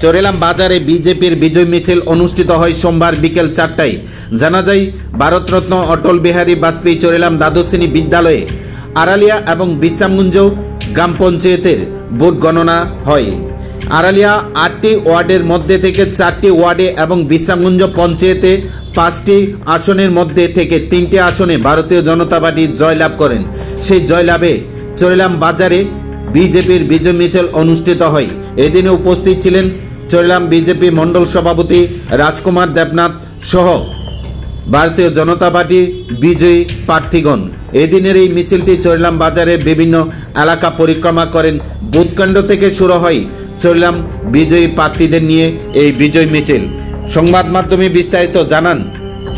চোরেলাম বাজারে বিজেপির বিজয় মিছিল অনুষ্ঠিত হয় সোমবার বিকেল 4টায়। জানা যায়, ভারতরত্ন অটল বিহারী বাজপেয়ী চোরেলাম দ্বাদশ শ্রেণী বিদ্যালয়ে আড়ালিয়া এবং বিশ্রামগঞ্জ গ্রাম পঞ্চায়েতের ভোট গণনা হয়। আড়ালিয়া 8টি ওয়ার্ডের মধ্যে থেকে 4টি ওয়ার্ডে এবং বিশ্রামগঞ্জ পঞ্চায়েতে 5টি আসনের মধ্যে থেকে 3টি আসনে ভারতীয় জনতা পার্টি জয়লাভ করেন। সেই জয়লাভে চোরেলাম বাজারে বিজেপির বিজয় মিছিল অনুষ্ঠিত হয়। এদিনে উপস্থিত ছিলেন চোরেলাম বিজেপি মণ্ডল সভাপতি রাজকুমার দেবনাথ সহ ভারতীয় জনতা পার্টির বিজয়ী প্রার্থীগণ। এদিনের এই মিছিলটি চোরেলাম বাজারের বিভিন্ন এলাকা পরিক্রমা করেন। বুথকেন্দ্র থেকে শুরু হয় চোরেলাম বিজয়ী প্রার্থীদের নিয়ে এই বিজয় মিছিল। সংবাদ মাধ্যমে বিস্তারিত জানান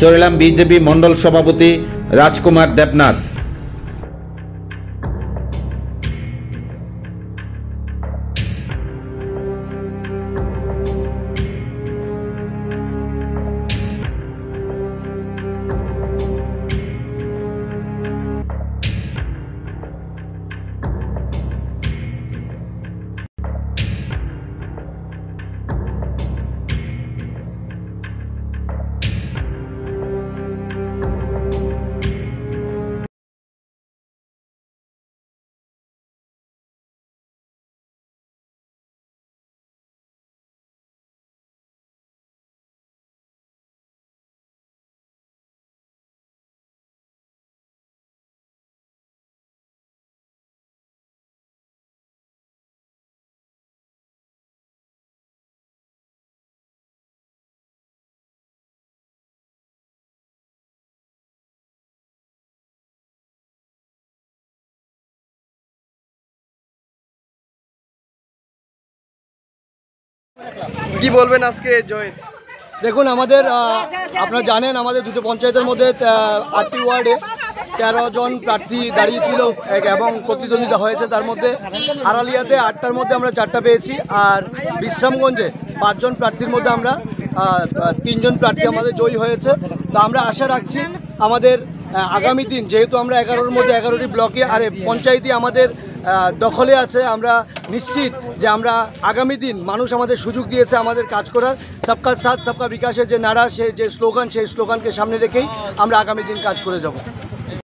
চোরেলাম বিজেপি মণ্ডল সভাপতি রাজকুমার দেবনাথ। কি বলবেন আজকে জয়? দেখুন, আমাদের আপনারা জানেন আমাদের দুটো পঞ্চায়েতের মধ্যে 8টি ওয়ার্ডে 13 জন প্রার্থী দাঁড়িয়েছিল এবং প্রতিদ্বন্দ্বিতা হয়েছে। তার মধ্যে আড়ালিয়াতে 8টার মধ্যে আমরা 4টা পেয়েছি, আর বিশ্রামগঞ্জে 5 জন প্রার্থীর মধ্যে আমরা 3 জন প্রার্থী আমাদের জয়ী হয়েছে। তো আমরা আশা রাখছি আমাদের আগামী দিন, যেহেতু আমরা 11-র মধ্যে 11টি ব্লকে আর পঞ্চায়েতই আমাদের দখলে আছে, আমরা নিশ্চিত যে আমরা আগামী দিন মানুষ আমাদের সুযোগ দিয়েছে আমাদের কাজ করার। সবকা সাথ সবকা বিকাশের যে নারা, সেই যে স্লোগান, সেই স্লোগানকে সামনে রেখেই আমরা আগামী দিন কাজ করে যাব।